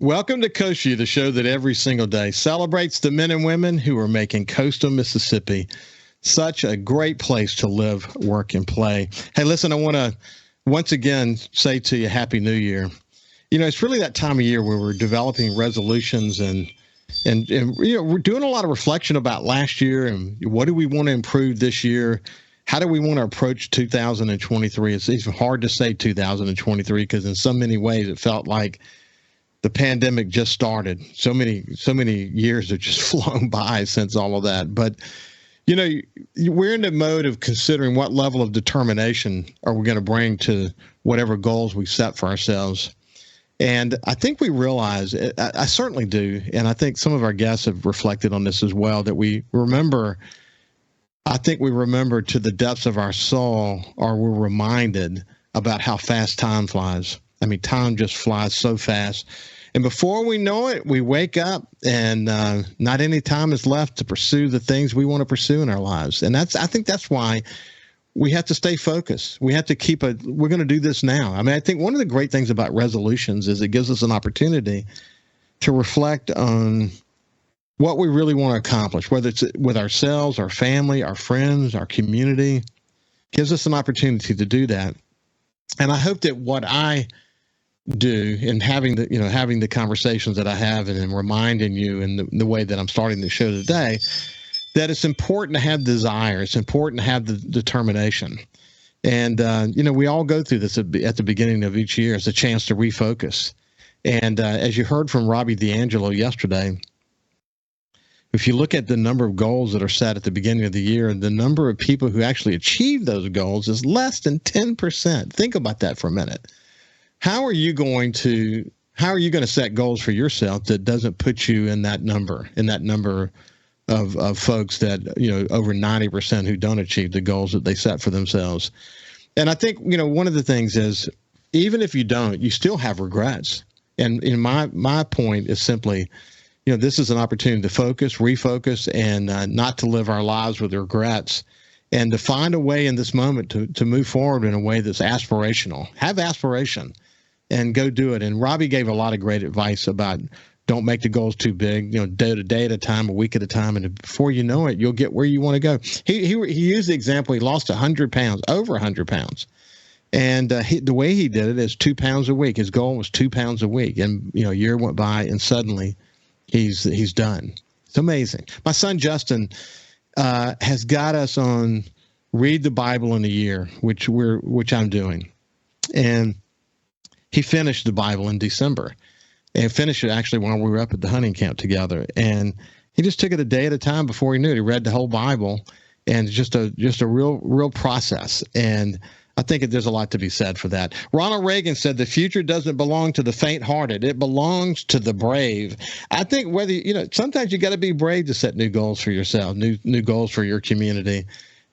Welcome to Coast Vue, the show that every single day celebrates the men and women who are making coastal Mississippi such a great place to live, work, and play. Hey, listen, I want to once again say to you, Happy New Year. You know, it's really that time of year where we're developing resolutions and you know, we're doing a lot of reflection about last year and what do we want to improve this year. How do we want to approach 2023? It's even hard to say 2023 because in so many ways it felt like the pandemic just started. So many years have just flown by since all of that. But, you know, we're in the mode of considering what level of determination are we going to bring to whatever goals we set for ourselves. And I think we realize, I certainly do, and I think some of our guests have reflected on this as well, that we remember, I think we remember to the depths of our soul, or we're reminded about how fast time flies. I mean, time just flies so fast. And before we know it, we wake up and not any time is left to pursue the things we want to pursue in our lives. And I think that's why we have to stay focused. We have to we're going to do this now. I mean, I think one of the great things about resolutions is it gives us an opportunity to reflect on what we really want to accomplish, whether it's with ourselves, our family, our friends, our community. It gives us an opportunity to do that. And I hope that what I do in having the conversations that I have and in reminding you in the way that I'm starting the show today, that it's important to have desire. It's important to have the determination. And, you know, we all go through this at the beginning of each year. It's a chance to refocus. And as you heard from Robbie D'Angelo yesterday, if you look at the number of goals that are set at the beginning of the year, the number of people who actually achieve those goals is less than 10%. Think about that for a minute. How are you going to set goals for yourself that doesn't put you in that number of folks that, you know, over 90% who don't achieve the goals that they set for themselves? And I think, you know, one of the things is, even if you don't, you still have regrets. And in my point is simply, you know, this is an opportunity to focus, refocus, and not to live our lives with regrets, and to find a way in this moment to move forward in a way that's aspirational. Have aspiration and go do it. And Robbie gave a lot of great advice about don't make the goals too big, you know, day to day at a time, a week at a time. And before you know it, you'll get where you want to go. He used the example, he lost 100 pounds, over 100 pounds. And the way he did it is 2 pounds a week. His goal was 2 pounds a week. And, you know, a year went by and suddenly he's done. It's amazing. My son, Justin, has got us on read the Bible in a year, which I'm doing. And he finished the Bible in December and finished it actually while we were up at the hunting camp together. And he just took it a day at a time before he knew it. He read the whole Bible, and just a real process. And I think there's a lot to be said for that. Ronald Reagan said the future doesn't belong to the faint-hearted. It belongs to the brave. I think whether, you know, sometimes you got to be brave to set new goals for yourself, new goals for your community.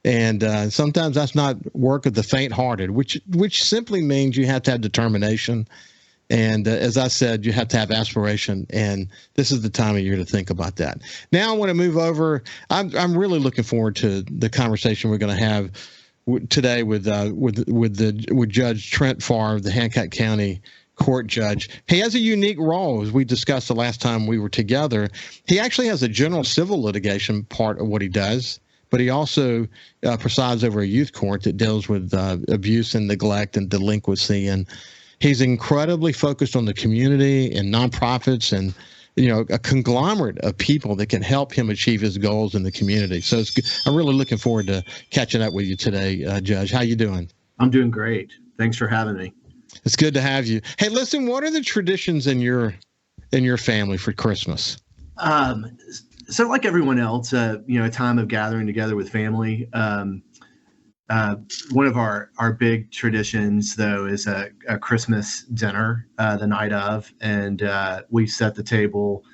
And sometimes that's not work of the faint-hearted, which simply means you have to have determination. And as I said, you have to have aspiration. And this is the time of year to think about that. Now I want to move over. I'm really looking forward to the conversation we're going to have today with Judge Trent Favre, the Hancock County Court Judge. He has a unique role, as we discussed the last time we were together. He actually has a general civil litigation part of what he does, but he also presides over a youth court that deals with abuse and neglect and delinquency. And he's incredibly focused on the community and nonprofits and, you know, a conglomerate of people that can help him achieve his goals in the community. So I'm really looking forward to catching up with you today, Judge. How you doing? I'm doing great. Thanks for having me. It's good to have you. Hey, listen, what are the traditions in your family for Christmas? So like everyone else, you know, a time of gathering together with family. One of our big traditions, though, is a Christmas dinner the night of, and we set the table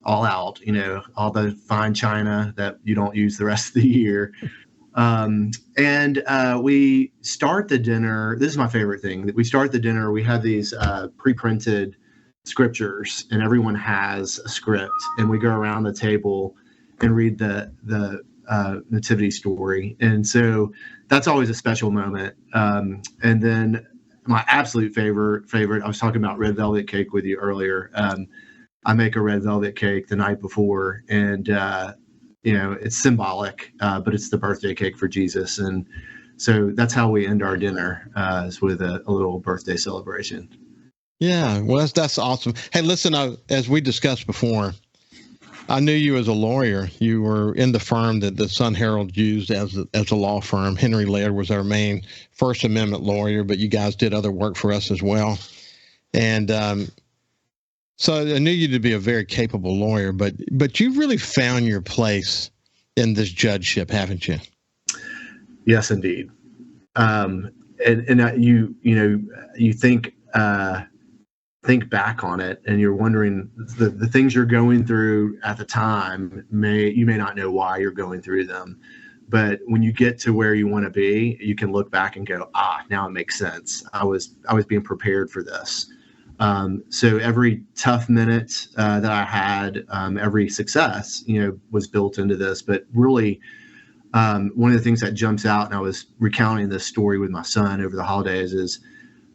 all out, you know, all the fine china that you don't use the rest of the year. And we start the dinner. This is my favorite thing. We start the dinner. We have these pre-printed scriptures, and everyone has a script, and we go around the table and read the nativity story. And so that's always a special moment. And then my absolute favorite. I was talking about red velvet cake with you earlier. I make a red velvet cake the night before, and it's symbolic, but it's the birthday cake for Jesus, and so that's how we end our dinner, is with a little birthday celebration. Yeah, well, that's awesome. Hey, listen, as we discussed before, I knew you as a lawyer. You were in the firm that the Sun Herald used as a law firm. Henry Laird was our main First Amendment lawyer, but you guys did other work for us as well. And so I knew you to be a very capable lawyer, but you've really found your place in this judgeship, haven't you? Yes, indeed. You think back on it, and you're wondering the things you're going through at the time. You may not know why you're going through them, but when you get to where you want to be, you can look back and go, now it makes sense. I was being prepared for this. So every tough minute that I had, every success, was built into this. But really, one of the things that jumps out, and I was recounting this story with my son over the holidays, is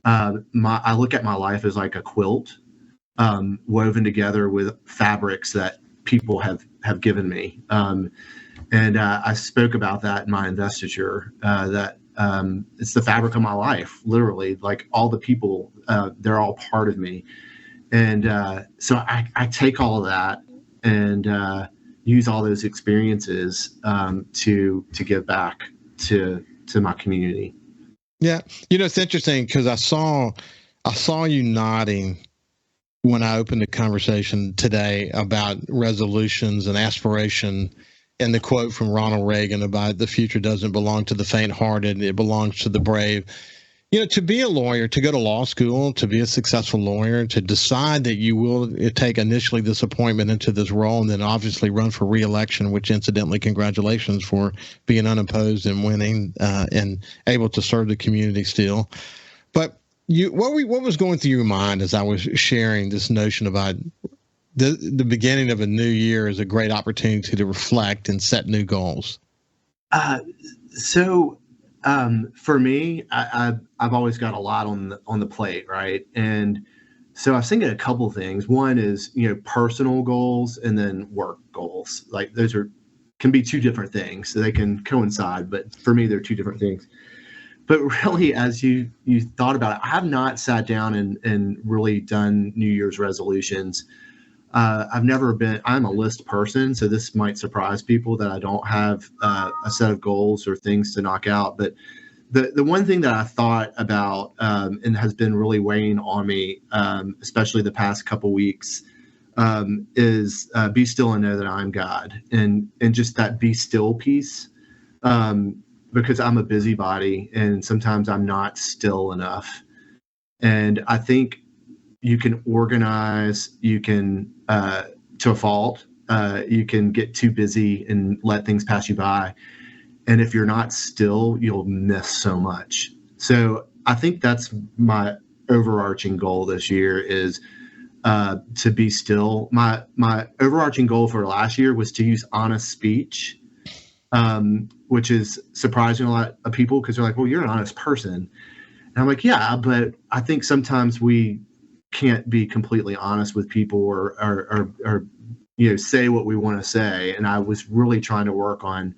I look at my life as like a quilt, woven together with fabrics that people have given me. And I spoke about that in my investiture, that it's the fabric of my life, literally. Like all the people, they're all part of me. And so I take all of that and use all those experiences to give back to my community. Yeah. It's interesting because I saw you nodding when I opened the conversation today about resolutions and aspiration, and the quote from Ronald Reagan about the future doesn't belong to the faint-hearted, it belongs to the brave. To be a lawyer, to go to law school, to be a successful lawyer, to decide that you will take initially this appointment into this role and then obviously run for re-election, which incidentally, congratulations for being unopposed and winning and able to serve the community still. But what was going through your mind as I was sharing this notion about the beginning of a new year is a great opportunity to reflect and set new goals? For me, I've always got a lot on the plate, right? And so I was thinking a couple things. One is, personal goals, and then work goals. Like those can be two different things. So they can coincide, but for me, they're two different things. But really, as you thought about it, I have not sat down and really done New Year's resolutions. I'm a list person, so this might surprise people that I don't have a set of goals or things to knock out. But the one thing that I thought about and has been really weighing on me, especially the past couple weeks, is be still and know that I'm God, and just that be still piece, because I'm a busybody and sometimes I'm not still enough. And I think you can organize, you can, to a fault, you can get too busy and let things pass you by. And if you're not still, you'll miss so much. So I think that's my overarching goal this year is to be still. My overarching goal for last year was to use honest speech, which is surprising a lot of people because they're like, well, you're an honest person. And I'm like, yeah, but I think sometimes we can't be completely honest with people or say what we want to say. And I was really trying to work on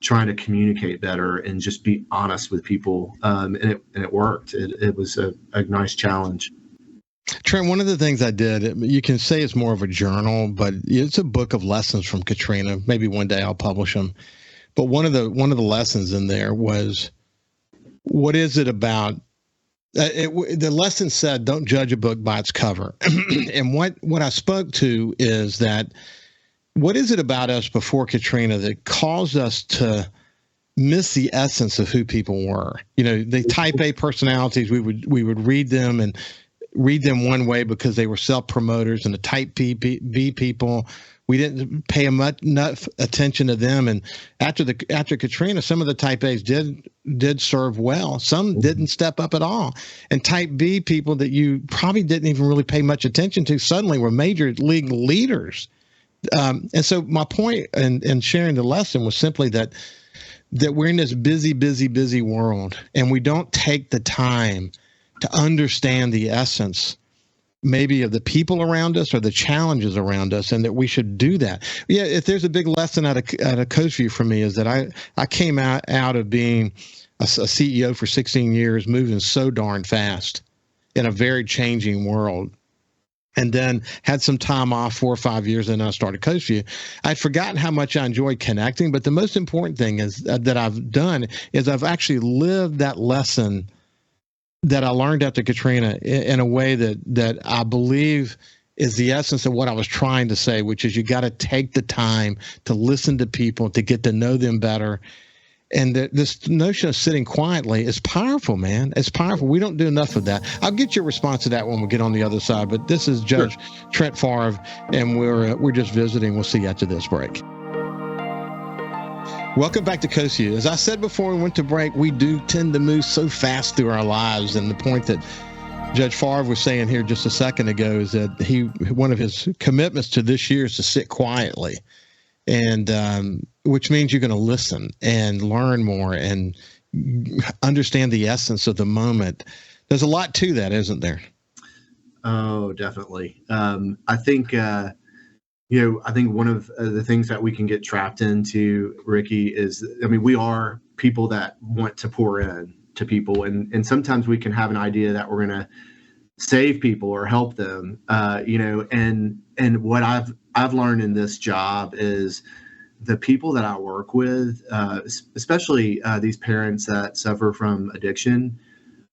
trying to communicate better and just be honest with people. And it worked. It was a nice challenge. Trent, one of the things I did, you can say it's more of a journal, but it's a book of lessons from Katrina. Maybe one day I'll publish them. But one of the lessons in there was, what is it about? The lesson said, don't judge a book by its cover. And what I spoke to is that, what is it about us before Katrina that caused us to miss the essence of who people were? The type A personalities, we would read them and read them one way because they were self-promoters, and the type B people, we didn't pay enough attention to them. And after Katrina, some of the type A's did serve well. Some didn't step up at all. And type B people that you probably didn't even really pay much attention to suddenly were major league leaders. And so my point in sharing the lesson was simply that we're in this busy world, and we don't take the time to understand the essence maybe of the people around us or the challenges around us, and that we should do that. Yeah, if there's a big lesson out of Coast Vue for me is that I came out of being a CEO for 16 years, moving so darn fast in a very changing world, and then had some time off 4 or 5 years, and then I started Coast Vue. I'd forgotten how much I enjoyed connecting, but the most important thing is that I've done is I've actually lived that lesson that I learned after Katrina in a way that I believe is the essence of what I was trying to say, which is you got to take the time to listen to people, to get to know them better. And this notion of sitting quietly is powerful, man. It's powerful. We don't do enough of that. I'll get your response to that when we get on the other side. But this is Judge Trent Favre, and we're just visiting. We'll see you after this break. Welcome back to Coast Vue. As I said before we went to break, we do tend to move so fast through our lives. And the point that Judge Favre was saying here just a second ago is that one of his commitments to this year is to sit quietly, and which means you're going to listen and learn more and understand the essence of the moment. There's a lot to that, isn't there? Oh, definitely. I think one of the things that we can get trapped into, Ricky, is, we are people that want to pour in to people. And sometimes we can have an idea that we're going to save people or help them, and what I've learned in this job is the people that I work with, especially these parents that suffer from addiction,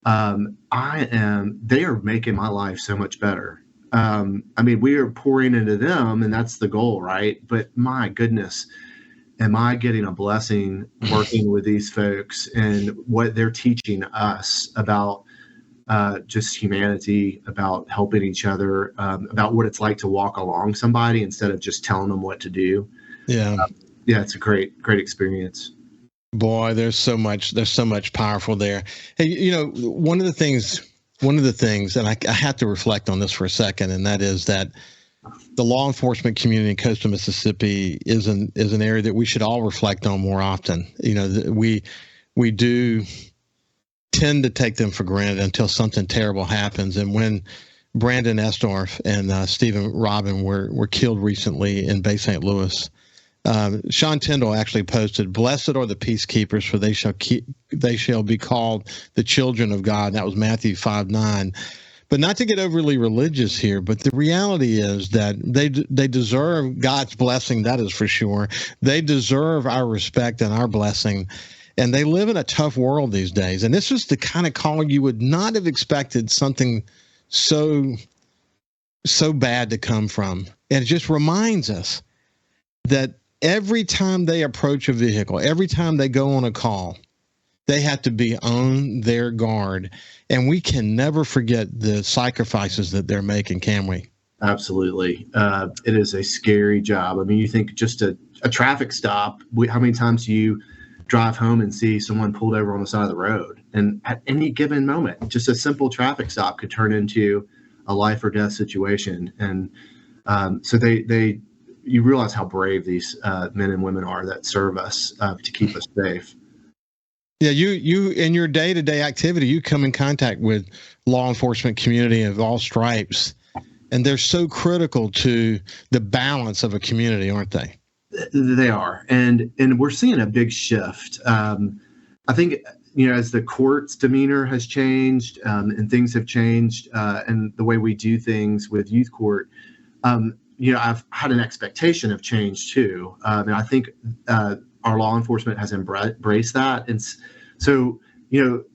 they are making my life so much better. We are pouring into them, and that's the goal, right? But my goodness, am I getting a blessing working with these folks and what they're teaching us about just humanity, about helping each other, about what it's like to walk along somebody instead of just telling them what to do. Yeah. It's a great experience. Boy, there's so much powerful there. Hey, one of the things, and I have to reflect on this for a second, and that is that the law enforcement community in coastal Mississippi is an area that we should all reflect on more often. We do tend to take them for granted until something terrible happens. And when Brandon Estorff and Stephen Robin were killed recently in Bay St. Louis, Sean Tyndall actually posted, "Blessed are the peacekeepers, for they shall be called the children of God." And that was Matthew 5:9. But not to get overly religious here, but the reality is that they deserve God's blessing, that is for sure. They deserve our respect and our blessing. And they live in a tough world these days. And this is the kind of calling you would not have expected something so bad to come from. And it just reminds us that every time they approach a vehicle, every time they go on a call, they have to be on their guard. And we can never forget the sacrifices that they're making, can we? Absolutely. It is a scary job. You think just a traffic stop, how many times do you drive home and see someone pulled over on the side of the road? And at any given moment, just a simple traffic stop could turn into a life or death situation. And so you realize how brave these men and women are that serve us to keep us safe. Yeah, you in your day-to-day activity, you come in contact with law enforcement community of all stripes, and they're so critical to the balance of a community, aren't they? They are, and we're seeing a big shift. I think as the court's demeanor has changed and things have changed, and the way we do things with youth court, I've had an expectation of change too. And I think our law enforcement has embraced that. And so,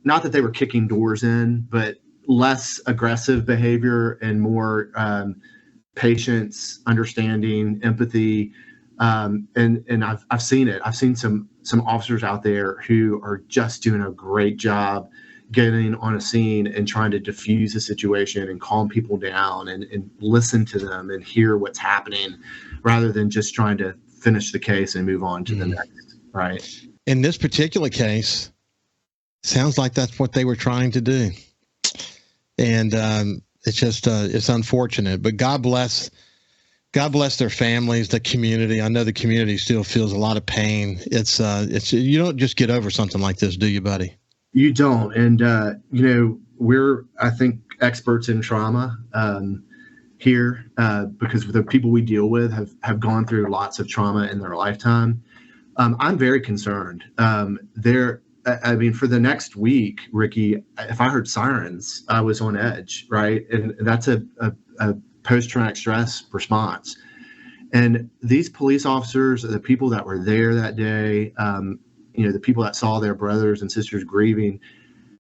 not that they were kicking doors in, but less aggressive behavior and more patience, understanding, empathy. And I've seen it. I've seen some officers out there who are just doing a great job getting on a scene and trying to diffuse a situation and calm people down and listen to them and hear what's happening rather than just trying to finish the case and move on to the next. Right. In this particular case, sounds like that's what they were trying to do. And it's just it's unfortunate, but God bless their families, the community. I know the community still feels a lot of pain. It's you don't just get over something like this, do you, buddy? You don't. And, we're, I think, experts in trauma here because the people we deal with have gone through lots of trauma in their lifetime. I'm very concerned. I mean, for the next week, Ricky, if I heard sirens, I was on edge, right? And that's a post-traumatic stress response. And these police officers, the people that were there that day, the people that saw their brothers and sisters grieving,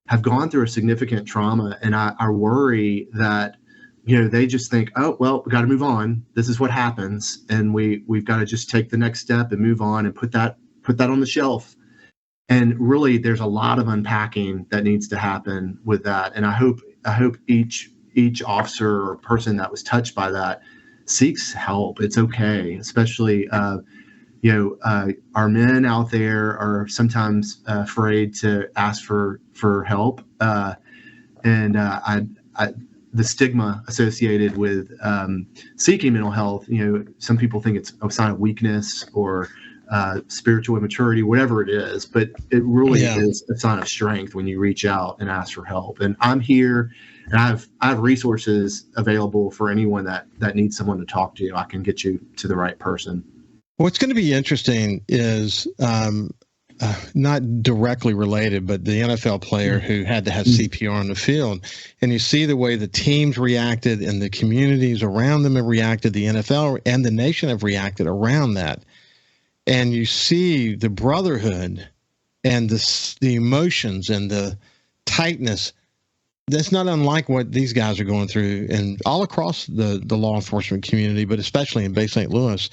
have gone through a significant trauma. And I worry that, they just think, oh, well, we got to move on. This is what happens. And we've got to just take the next step and move on and put that on the shelf. And really, there's a lot of unpacking that needs to happen with that. And I hope each officer or person that was touched by that seeks help. It's okay, especially our men out there are sometimes afraid to ask for help, and the stigma associated with seeking mental health. Some people think it's a sign of weakness or spiritual immaturity, whatever it is, but it really is a sign of strength when you reach out and ask for help. And I'm here, and I have resources available for anyone that needs someone to talk to. I can get you to the right person. What's going to be interesting is not directly related, but the NFL player who had to have CPR on the field, and you see the way the teams reacted and the communities around them have reacted, the NFL and the nation have reacted around that. And you see the brotherhood and the emotions and the tightness. That's not unlike what these guys are going through and all across the law enforcement community, but especially in Bay St. Louis.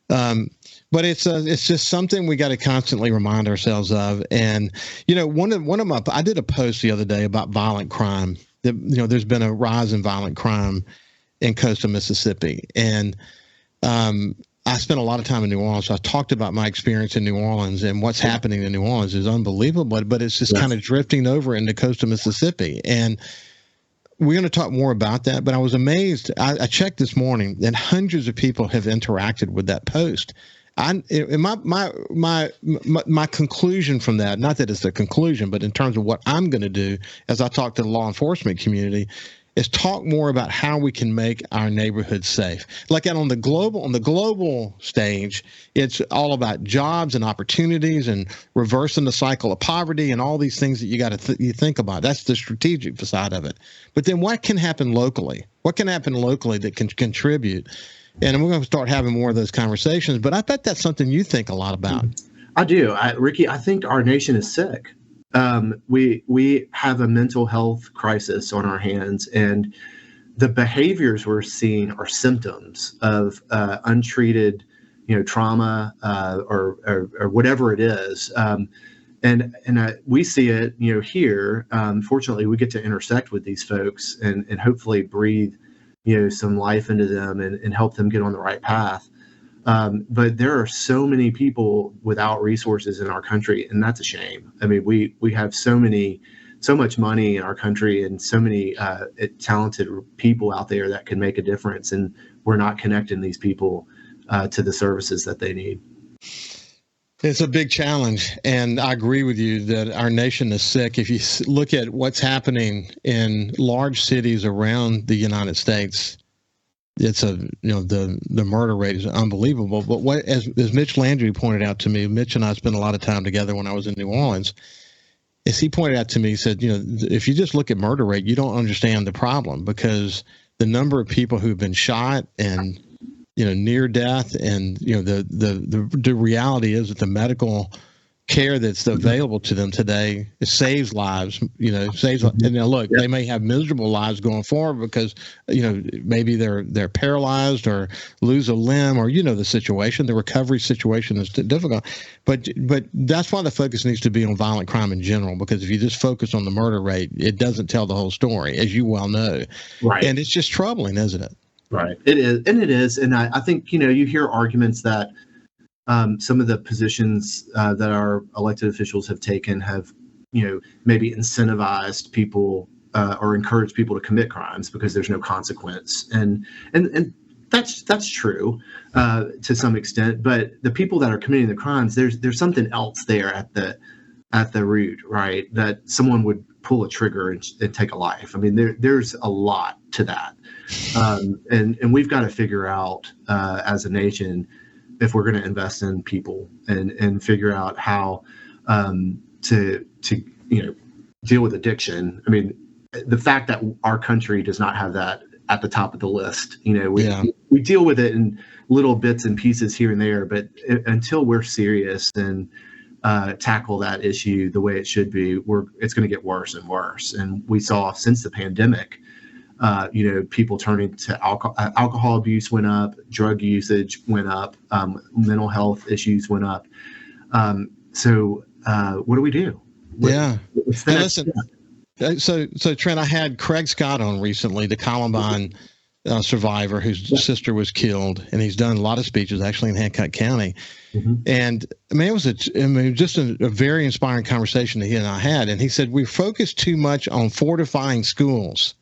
But it's just something we got to constantly remind ourselves of. And, I did a post the other day about violent crime. There's been a rise in violent crime in coastal Mississippi. And I spent a lot of time in New Orleans. So I talked about my experience in New Orleans, and what's happening in New Orleans is unbelievable, but it's just kind of drifting over into coastal Mississippi. And we're going to talk more about that, but I was amazed. I checked this morning and hundreds of people have interacted with that post. My conclusion from that, not that it's a conclusion, but in terms of what I'm going to do as I talk to the law enforcement community, is talk more about how we can make our neighborhoods safe. Like on the global stage, it's all about jobs and opportunities and reversing the cycle of poverty and all these things that you got to you think about. That's the strategic side of it. But then what can happen locally? What can happen locally that can contribute? And we're going to start having more of those conversations. But I bet that's something you think a lot about. I do, Ricky. I think our nation is sick. We have a mental health crisis on our hands, and the behaviors we're seeing are symptoms of untreated, trauma or whatever it is. And we see it, here. Fortunately, we get to intersect with these folks and hopefully breathe, some life into them and help them get on the right path. But there are so many people without resources in our country, and that's a shame. I mean, we have so much money in our country and so many talented people out there that can make a difference, and we're not connecting these people to the services that they need. It's a big challenge, and I agree with you that our nation is sick. If you look at what's happening in large cities around the United States, it's the murder rate is unbelievable. But as Mitch Landry pointed out to me, Mitch and I spent a lot of time together when I was in New Orleans. As he pointed out to me, he said, if you just look at murder rate, you don't understand the problem, because the number of people who've been shot and near death, and the reality is that the medical care that's available to them today, it saves lives, and look, they may have miserable lives going forward because, maybe they're paralyzed or lose a limb, or, the situation, the recovery situation is difficult, but that's why the focus needs to be on violent crime in general, because if you just focus on the murder rate, it doesn't tell the whole story, as you well know. Right. And it's just troubling, isn't it? Right. It is. And I think, you hear arguments that some of the positions that our elected officials have taken have, maybe incentivized people or encouraged people to commit crimes because there's no consequence. And that's true to some extent. But the people that are committing the crimes, there's something else there at the root, right? That someone pull a trigger and take a life. I mean, there's a lot to that. And we've got to figure out as a nation if we're going to invest in people and figure out how to deal with addiction. I mean, the fact that our country does not have that at the top of the list, we deal with it in little bits and pieces here and there, but until we're serious and tackle that issue the way it should be, it's going to get worse and worse. And we saw since the pandemic, people turning to alcohol abuse went up, drug usage went up, mental health issues went up. So what do we do? Listen, so Trent, I had Craig Scott on recently, the Columbine survivor whose sister was killed, and he's done a lot of speeches actually in Hancock County. Mm-hmm. And I mean, it was just a very inspiring conversation that he and I had. And he said, we focus too much on fortifying schools,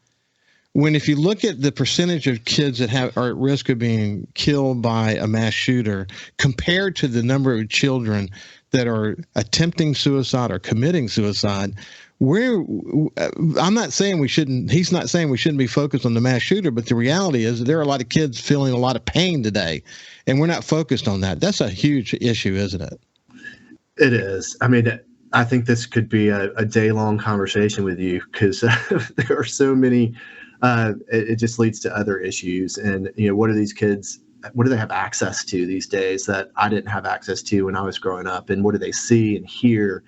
when if you look at the percentage of kids that are at risk of being killed by a mass shooter compared to the number of children that are attempting suicide or committing suicide, I'm not saying we shouldn't, he's not saying we shouldn't be focused on the mass shooter, but the reality is that there are a lot of kids feeling a lot of pain today, and we're not focused on that. That's a huge issue, isn't it? It is. I mean, I think this could be a day-long conversation with you, because there are so many, it just leads to other issues. And, what are these kids, what do they have access to these days that I didn't have access to when I was growing up? And what do they see and hear?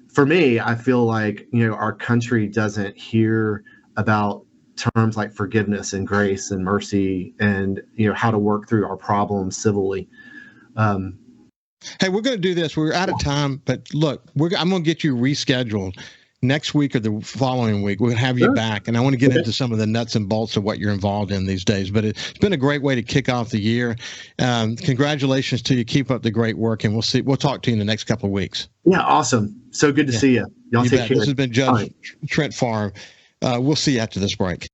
For me, I feel like, our country doesn't hear about terms like forgiveness and grace and mercy and, how to work through our problems civilly. Hey, we're going to do this. We're out of time, but look, I'm going to get you rescheduled next week or the following week. We're going to have you back, and I want to get into some of the nuts and bolts of what you're involved in these days. But it's been a great way to kick off the year. Congratulations to you. Keep up the great work, and we'll talk to you in the next couple of weeks. Yeah, awesome. So good to see you. Y'all take care. This has been Judge Trent Favre. We'll see you after this break.